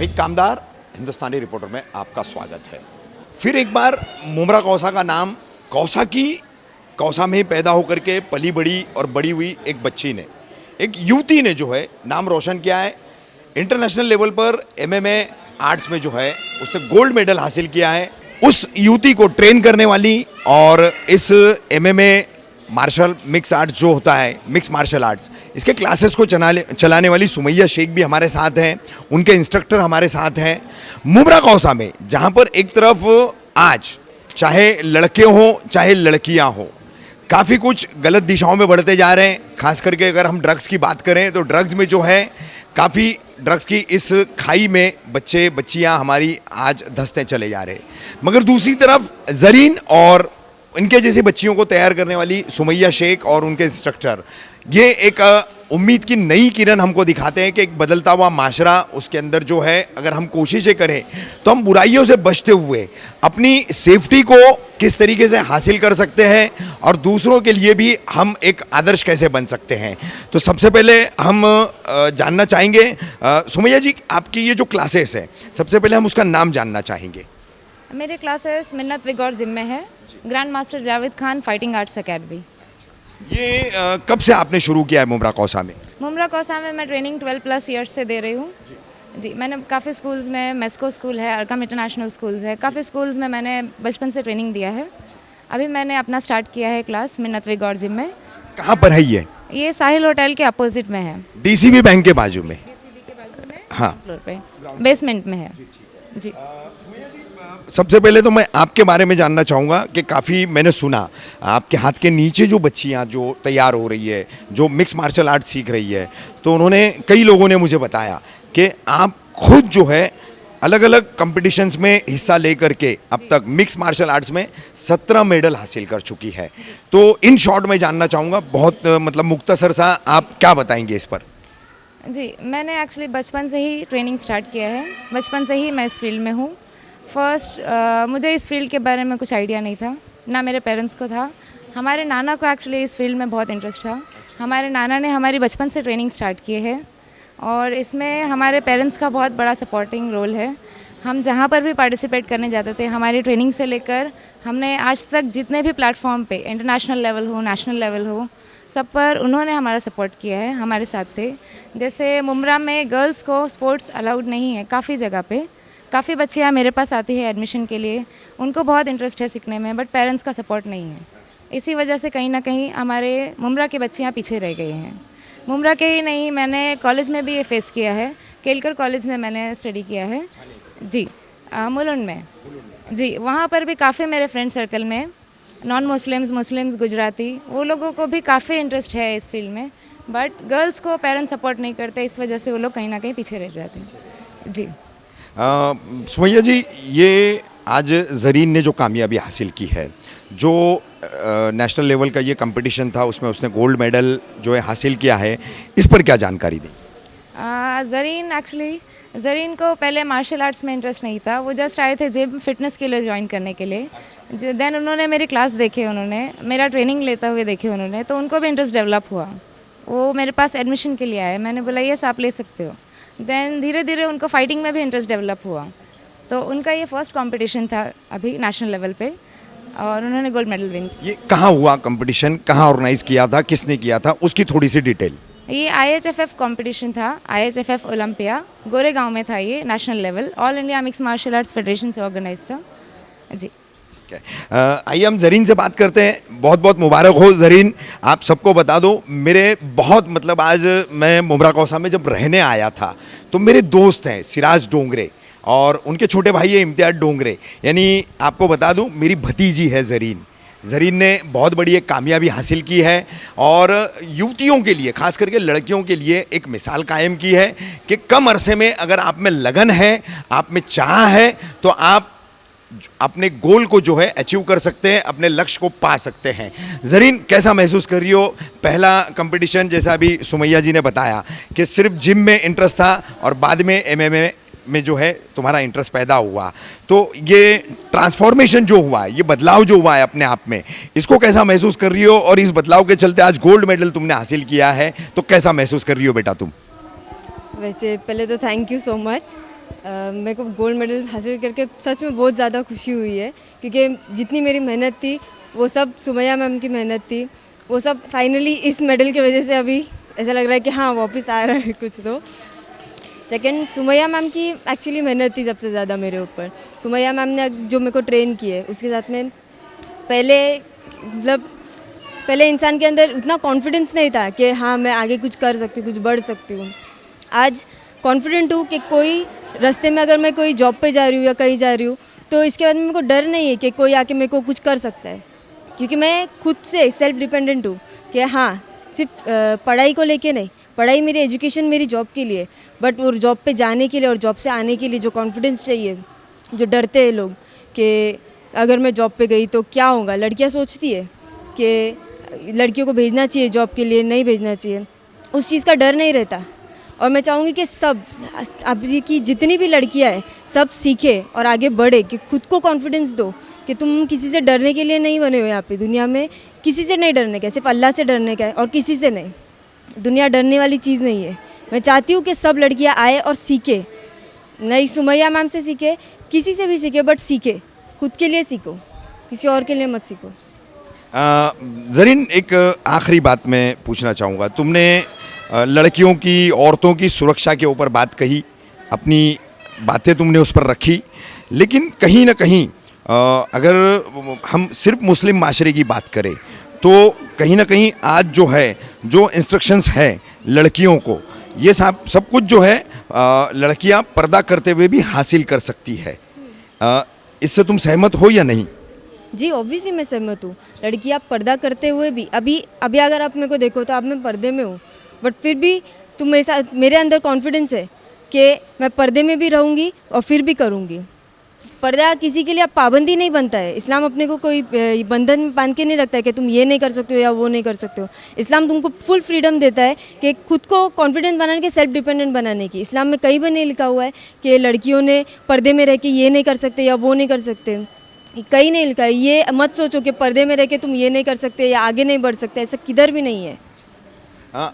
रफ़ीक कामदार हिंदुस्तानी reporter में आपका स्वागत है। फिर एक बार मुमरा कौसा का नाम, कौसा की कौसा में पैदा होकर के पली बड़ी और बड़ी हुई एक बच्ची ने, एक युवती ने जो है नाम रोशन किया है। इंटरनेशनल लेवल पर MMA आर्ट्स में जो है उसने गोल्ड मेडल हासिल किया है। उस युवती को ट्रेन करने वाली और इस MMA मार्शल मिक्स आर्ट्स जो होता है, मिक्स मार्शल आर्ट्स, इसके क्लासेस को चलाने वाली सुमैया शेख भी हमारे साथ हैं। उनके इंस्ट्रक्टर हमारे साथ हैं। मुमरा कौसा में जहाँ पर एक तरफ आज चाहे लड़के हों चाहे लड़कियाँ हों, काफ़ी कुछ गलत दिशाओं में बढ़ते जा रहे हैं। खास करके अगर हम ड्रग्स की बात करें तो ड्रग्स में जो है काफ़ी ड्रग्स की इस खाई में बच्चे बच्चियां हमारी आज धंसते चले जा रहे हैं। मगर दूसरी तरफ ज़रीन और इनके जैसी बच्चियों को तैयार करने वाली सुमैया शेख और उनके इंस्ट्रक्टर, ये एक उम्मीद की नई किरण हमको दिखाते हैं कि एक बदलता हुआ माशरा, उसके अंदर जो है अगर हम कोशिशें करें तो हम बुराइयों से बचते हुए अपनी सेफ्टी को किस तरीके से हासिल कर सकते हैं और दूसरों के लिए भी हम एक आदर्श कैसे बन सकते हैं। तो सबसे पहले हम जानना चाहेंगे सुमैया जी, आपकी ये जो क्लासेस है, सबसे पहले हम उसका नाम जानना चाहेंगे। मेरे क्लासेस मिन्नत विग और जिम में है। Grand master Javed Khan fighting arts academy. ये कब से आपने शुरू किया है मुमरा कौसा में? मुमरा कौसा में मैं ट्रेनिंग 12+ ईयर्स से दे रही हूँ जी। मैंने काफ़ी स्कूल्स में, मेस्को स्कूल है, अरकम इंटरनेशनल स्कूल्स है, काफ़ी स्कूल्स में मैंने बचपन से ट्रेनिंग दिया है। अभी मैंने अपना स्टार्ट किया है क्लास मिन्नत विग और जिम में। कहाँ पर है ये? ये साहिल होटल के अपोजिट में है, DCB बैंक के बाजू में। DCB के बाजू में, हाँ, फ्लोर पे, बेसमेंट में है जी। सबसे पहले तो मैं आपके बारे में जानना चाहूँगा कि काफ़ी मैंने सुना आपके हाथ के नीचे जो बच्चियाँ जो तैयार हो रही है, जो मिक्स मार्शल आर्ट सीख रही है, तो उन्होंने, कई लोगों ने मुझे बताया कि आप खुद जो है अलग अलग कॉम्पिटिशन्स में हिस्सा ले करके अब तक मिक्स मार्शल आर्ट्स में 17 मेडल हासिल कर चुकी है। तो इन शॉर्ट में जानना चाहूँगा, बहुत मतलब मुख्तसर सा आप क्या बताएंगे इस पर? जी, मैंने एक्चुअली बचपन से ही ट्रेनिंग स्टार्ट किया है। बचपन से ही मैं इस फील्ड में हूँ। फर्स्ट मुझे इस फील्ड के बारे में कुछ आइडिया नहीं था, ना मेरे पेरेंट्स को था। हमारे नाना को एक्चुअली इस फील्ड में बहुत इंटरेस्ट था। हमारे नाना ने हमारी बचपन से ट्रेनिंग स्टार्ट की है और इसमें हमारे पेरेंट्स का बहुत बड़ा सपोर्टिंग रोल है। हम जहाँ पर भी पार्टिसिपेट करने जाते थे, हमारी ट्रेनिंग से लेकर हमने आज तक जितने भी प्लेटफॉर्म पे, इंटरनेशनल लेवल हो, नेशनल लेवल हो, सब पर उन्होंने हमारा सपोर्ट किया है, हमारे साथ थे। जैसे मुमरा में गर्ल्स को स्पोर्ट्स अलाउड नहीं है काफ़ी जगह पे। काफ़ी बच्चियाँ मेरे पास आती है एडमिशन के लिए, उनको बहुत इंटरेस्ट है सीखने में, बट पेरेंट्स का सपोर्ट नहीं है। इसी वजह से कहीं ना कहीं हमारे मुमरा की बच्चियाँ पीछे रह गई हैं। मुमरा के ही नहीं, मैंने कॉलेज में भी ये फेस किया है। केलकर कॉलेज में मैंने स्टडी किया है जी, मुलुंड में जी। वहाँ पर भी काफ़ी मेरे फ्रेंड सर्कल में नॉन मुस्लिम्स, गुजराती, वो लोगों को भी काफ़ी इंटरेस्ट है इस फील्ड में, बट गर्ल्स को पेरेंट्स सपोर्ट नहीं करते। इस वजह से वो लोग कहीं ना कहीं पीछे रह जाते हैं जी। सुमैया जी, ये आज ज़रीन ने जो कामयाबी हासिल की है, जो नेशनल लेवल का ये कंपटीशन था उसमें उसने गोल्ड मेडल जो है हासिल किया है, इस पर क्या जानकारी दी? ज़रीन को पहले मार्शल आर्ट्स में इंटरेस्ट नहीं था। वो जस्ट आए थे जिम फिटनेस के लिए ज्वाइन करने के लिए। देन उन्होंने मेरी क्लास देखे, उन्होंने मेरा ट्रेनिंग लेते हुए देखे उन्होंने, तो उनको भी इंटरेस्ट डेवलप हुआ। वो मेरे पास एडमिशन के लिए आए, मैंने बोला यस आप ले सकते हो। देन धीरे धीरे उनको फाइटिंग में भी इंटरेस्ट डेवलप हुआ, तो उनका ये फर्स्ट कंपटीशन था अभी नेशनल लेवल पे और उन्होंने गोल्ड मेडल विन। ये कहाँ हुआ कंपटीशन, कहाँ ऑर्गेनाइज किया था, किसने किया था, उसकी थोड़ी सी डिटेल। ये IHFF कंपटीशन था, IHFF ओलंपिया, गोरेगांव में था ये, national level, all India mix martial arts federation से ऑर्गेनाइज था जी। आइए हम ज़रीन से बात करते हैं। बहुत बहुत मुबारक हो ज़रीन। आप सबको बता दो, मेरे बहुत मतलब आज मैं मुमरा कौसा में जब रहने आया था तो मेरे दोस्त हैं सिराज डोंगरे और उनके छोटे भाई है इम्तियाज़ डोंगरे, यानी आपको बता दूं मेरी भतीजी है ज़रीन। ज़रीन ने बहुत बड़ी एक कामयाबी हासिल की है और युवतियों के लिए, खास करके लड़कियों के लिए एक मिसाल कायम की है कि कम अरसे में अगर आप में लगन है, आप में चाह है, तो आप अपने गोल को जो है अचीव कर सकते हैं, अपने लक्ष्य को पा सकते हैं। ज़रीन, कैसा महसूस कर रही हो? पहला कंपटीशन, जैसा अभी सुमैया जी ने बताया कि सिर्फ जिम में इंटरेस्ट था और बाद में MMA में जो है तुम्हारा इंटरेस्ट पैदा हुआ, तो ये ट्रांसफॉर्मेशन जो हुआ है, ये बदलाव जो हुआ है अपने आप में, इसको कैसा महसूस कर रही हो? और इस बदलाव के चलते आज गोल्ड मेडल तुमने हासिल किया है, तो कैसा महसूस कर रही हो बेटा तुम? वैसे पहले तो थैंक यू सो मच मेरे को गोल्ड मेडल हासिल करके सच में बहुत ज़्यादा खुशी हुई है, क्योंकि जितनी मेरी मेहनत थी वो सब सुमैया मैम की मेहनत थी, वो सब फाइनली इस मेडल की वजह से अभी ऐसा लग रहा है कि हाँ वापस आ रहा है कुछ तो। सेकंड, सुमैया मैम की एक्चुअली मेहनत थी सबसे ज़्यादा मेरे ऊपर। सुमैया मैम ने जो मेरे को ट्रेन किए उसके साथ में पहले इंसान के अंदर उतना कॉन्फिडेंस नहीं था कि हाँ मैं आगे कुछ कर सकती हूँ, कुछ बढ़ सकती हूँ। आज कॉन्फिडेंट हूँ कि कोई रास्ते में अगर मैं कोई जॉब पे जा रही हूँ या कहीं जा रही हूँ तो इसके बाद में मेरे को डर नहीं है कि कोई आके मेरे को कुछ कर सकता है, क्योंकि मैं खुद से सेल्फ डिपेंडेंट हूँ कि हाँ सिर्फ पढ़ाई को लेके नहीं, पढ़ाई मेरी एजुकेशन मेरी जॉब के लिए, बट वो जॉब पे जाने के लिए और जॉब से आने के लिए जो कॉन्फिडेंस चाहिए, जो डरते हैं लोग कि अगर मैं जॉब पे गई तो क्या होगा, लड़कियाँ सोचती है कि लड़कियों को भेजना चाहिए जॉब के लिए, नहीं भेजना चाहिए, उस चीज़ का डर नहीं रहता। और मैं चाहूँगी कि सब अभी की जितनी भी लड़कियाँ हैं सब सीखे और आगे बढ़े, कि खुद को कॉन्फिडेंस दो कि तुम किसी से डरने के लिए नहीं बने हो। यहाँ पे दुनिया में किसी से नहीं डरने का, सिर्फ अल्लाह से डरने का है और किसी से नहीं। दुनिया डरने वाली चीज़ नहीं है। मैं चाहती हूँ कि सब लड़कियाँ आए और सीखे, नहीं सुमैया मैम से सीखे, किसी से भी सीखे, बट सीखे, खुद के लिए सीखो, किसी और के लिए मत सीखो। ज़रीन, एक आखिरी बात मैं पूछना चाहूँगा। तुमने लड़कियों की, औरतों की सुरक्षा के ऊपर बात कही, अपनी बातें तुमने उस पर रखी, लेकिन कहीं ना कहीं अगर हम सिर्फ मुस्लिम माशरे की बात करें तो कहीं ना कहीं आज जो है, जो इंस्ट्रक्शंस है लड़कियों को, ये सब कुछ जो है लड़कियां पर्दा करते हुए भी हासिल कर सकती है। इससे तुम सहमत हो या नहीं? जी ऑब्वियसली मैं सहमत हूँ। लड़कियाँ पर्दा करते हुए भी अभी अगर आप मेरे को देखो तो अब मैं पर्दे में हूँ, बट फिर भी तुम मेरे साथ, मेरे अंदर कॉन्फिडेंस है कि मैं पर्दे में भी रहूँगी और फिर भी करूँगी। पर्दा किसी के लिए अब पाबंदी नहीं बनता है। इस्लाम अपने को कोई बंधन में बांध के नहीं रखता है कि तुम ये नहीं कर सकते हो या वो नहीं कर सकते हो। इस्लाम तुमको फुल फ्रीडम देता है कि खुद को कॉन्फिडेंट बनाने के, सेल्फ डिपेंडेंट बनाने की। इस्लाम में कहीं भी नहीं लिखा हुआ है कि लड़कियों ने पर्दे में रह के ये नहीं कर सकते या वो नहीं कर सकते, कहीं नहीं लिखा है। ये मत सोचो कि पर्दे में रह के तुम ये नहीं कर सकते या आगे नहीं बढ़ सकते, ऐसा किधर भी नहीं है।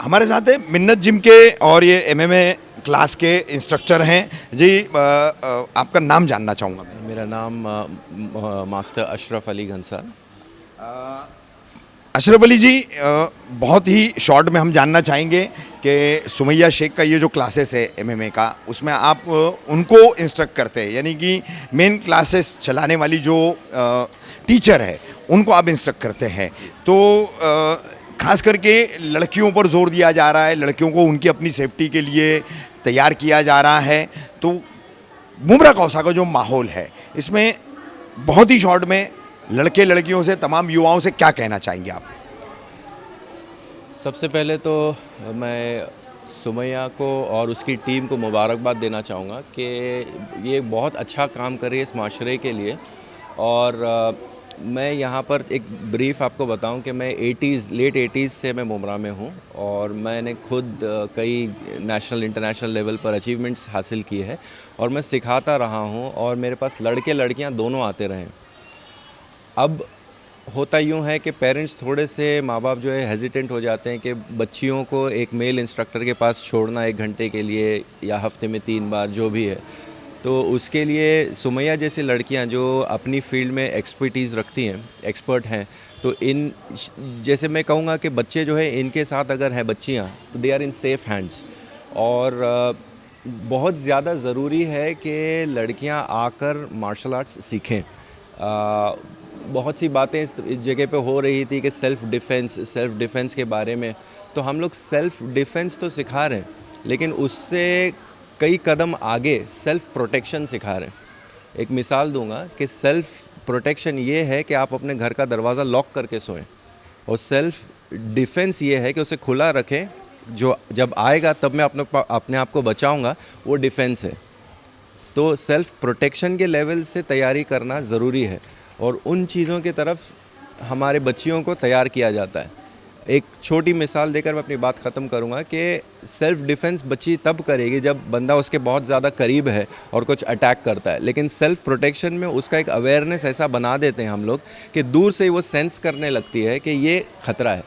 हमारे साथ है मिन्नत जिम के और ये एमएमए क्लास के इंस्ट्रक्टर हैं जी। आपका नाम जानना चाहूँगा मैं। मेरा नाम मास्टर अशरफ अली घनसाल। अशरफ अली जी, बहुत ही शॉर्ट में हम जानना चाहेंगे कि सुमैया शेख का ये जो क्लासेस है एमएमए का, उसमें आप उनको इंस्ट्रक्ट करते हैं, यानी कि मेन क्लासेस चलाने वाली जो टीचर है उनको आप इंस्ट्रक्ट करते हैं। तो खास करके लड़कियों पर जोर दिया जा रहा है, लड़कियों को उनकी अपनी सेफ्टी के लिए तैयार किया जा रहा है। तो मुमरा कौसा का जो माहौल है, इसमें बहुत ही शॉर्ट में लड़के लड़कियों से, तमाम युवाओं से क्या कहना चाहेंगे आप? सबसे पहले तो मैं सुमैया को और उसकी टीम को मुबारकबाद देना चाहूँगा कि ये बहुत अच्छा काम कर रही है इस माशरे के लिए। और मैं यहाँ पर एक ब्रीफ आपको बताऊं कि मैं लेट 80s से मैं मुमरा में हूँ और मैंने खुद कई नेशनल इंटरनेशनल लेवल पर अचीवमेंट्स हासिल किए हैं और मैं सिखाता रहा हूँ और मेरे पास लड़के लड़कियाँ दोनों आते रहे। अब होता यूँ है कि पेरेंट्स थोड़े से, माँ बाप जो है हेजिटेंट हो जाते हैं कि बच्चियों को एक मेल इंस्ट्रक्टर के पास छोड़ना 1 घंटे के लिए या हफ्ते में 3 बार जो भी है। तो उसके लिए सुमैया जैसी लड़कियां जो अपनी फील्ड में एक्सपर्टीज़ रखती हैं, एक्सपर्ट हैं, तो इन जैसे मैं कहूँगा कि बच्चे जो है इनके साथ अगर हैं बच्चियां तो they are in safe hands. और बहुत ज़्यादा ज़रूरी है कि लड़कियां आकर मार्शल आर्ट्स सीखें। बहुत सी बातें इस जगह पे हो रही थी कि सेल्फ़ डिफ़ेंस के बारे में, तो हम लोग सेल्फ़ डिफ़ेंस तो सिखा रहे हैं लेकिन उससे कई कदम आगे सेल्फ़ प्रोटेक्शन सिखा रहे हैं। एक मिसाल दूंगा कि सेल्फ़ प्रोटेक्शन ये है कि आप अपने घर का दरवाज़ा लॉक करके सोएं और सेल्फ़ डिफ़ेंस ये है कि उसे खुला रखें, जो जब आएगा तब मैं अपने आप को बचाऊंगा, वो डिफ़ेंस है। तो सेल्फ़ प्रोटेक्शन के लेवल से तैयारी करना ज़रूरी है और उन चीज़ों की तरफ हमारे बच्चियों को तैयार किया जाता है। एक छोटी मिसाल देकर मैं अपनी बात ख़त्म करूंगा कि सेल्फ़ डिफ़ेंस बच्ची तब करेगी जब बंदा उसके बहुत ज़्यादा करीब है और कुछ अटैक करता है, लेकिन सेल्फ़ प्रोटेक्शन में उसका एक अवेयरनेस ऐसा बना देते हैं हम लोग कि दूर से वो सेंस करने लगती है कि ये ख़तरा है,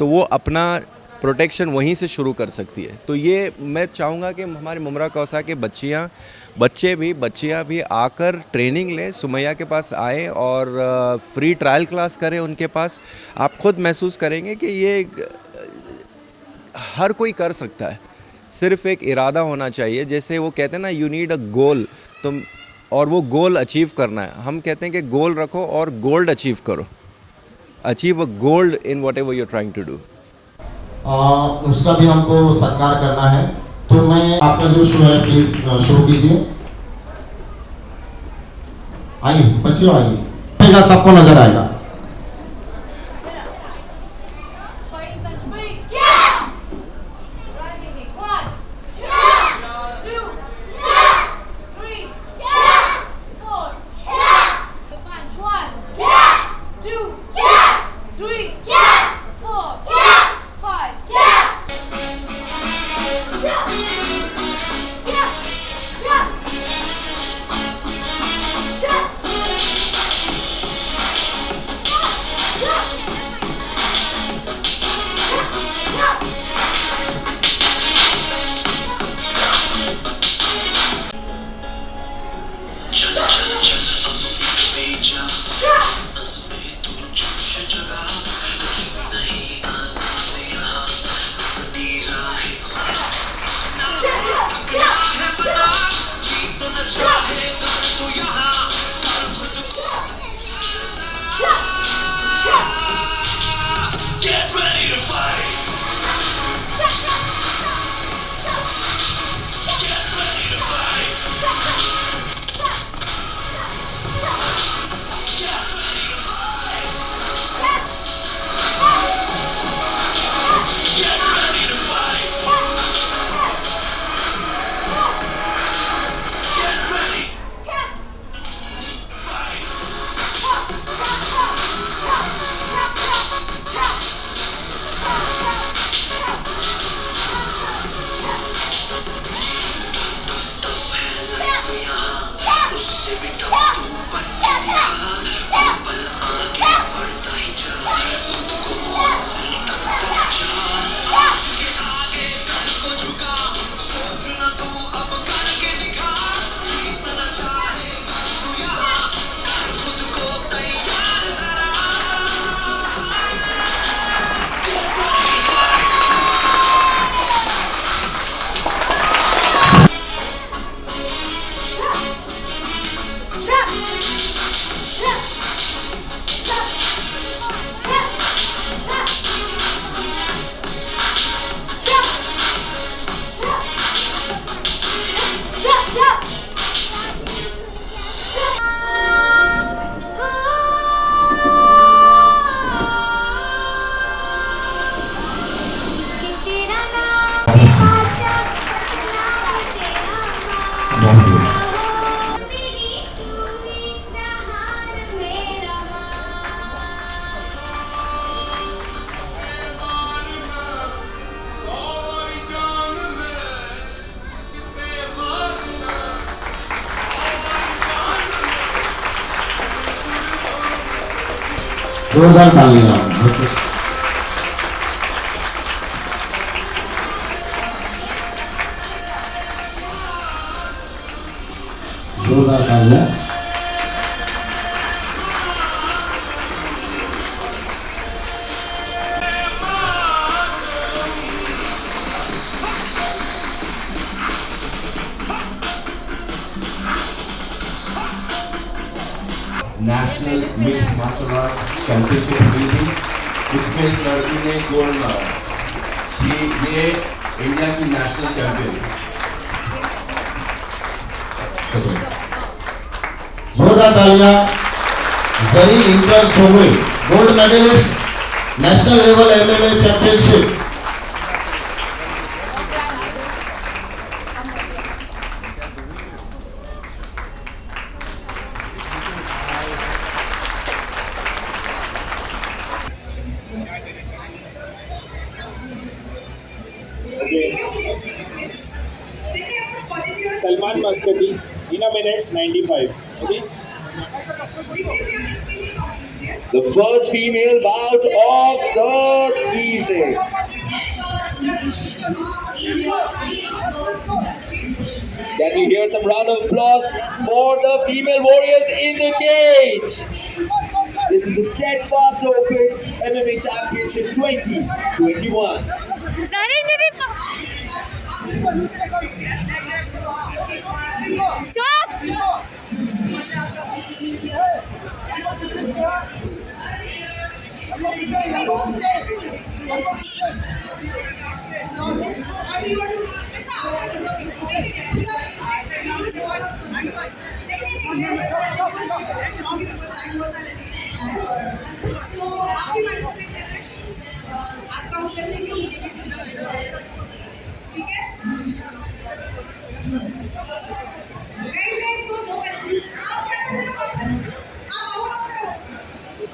तो वो अपना प्रोटेक्शन वहीं से शुरू कर सकती है। तो ये मैं चाहूँगा कि हमारे मुमरा कौसा के बच्चियाँ भी आकर ट्रेनिंग लें, सुमैया के पास आए और फ्री ट्रायल क्लास करें उनके पास। आप खुद महसूस करेंगे कि ये हर कोई कर सकता है, सिर्फ एक इरादा होना चाहिए। जैसे वो कहते हैं ना, यू नीड अ गोल, तुम और वो गोल अचीव करना है। हम कहते हैं कि गोल रखो और गोल्ड अचीव करो, achieve a gold in whatever you are trying to do. उसका भी हमको सत्कार करना है। तो मैं आपका जो शो है प्लीज शो कीजिए। आइए बच्चियों आइए, सबको नजर आएगा। जोरदार तालियां। जोरदार तालियां। National mix martial arts championship हुई थी, उसमें इस लड़की ने गोल्ड लाया। ये इंडिया की नेशनल चैंपियन है। जोरदार तालियां। जरीन इंकर्स Dongri, gold medalist, national level MMA championship. Salman Maskati in a minute 95. Okay. The first female bout of the evening. Can we hear some round of applause for the female warriors in the cage? This is the Steadfast Open MMA Championship 2021.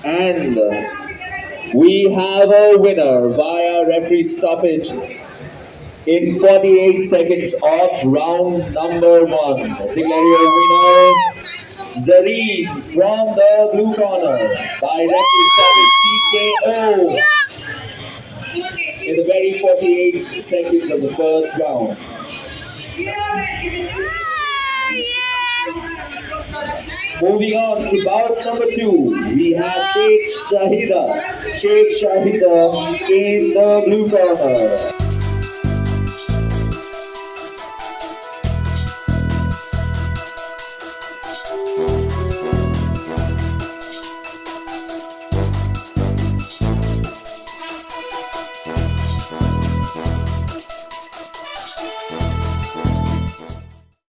And we have a winner via referee stoppage in 48 seconds of round number 1. Declare your winner, Zareen from the blue corner by referee stoppage TKO in the very 48 seconds of the first round. Moving on to bout number 2, we have Sheikh Shahida in the blue corner.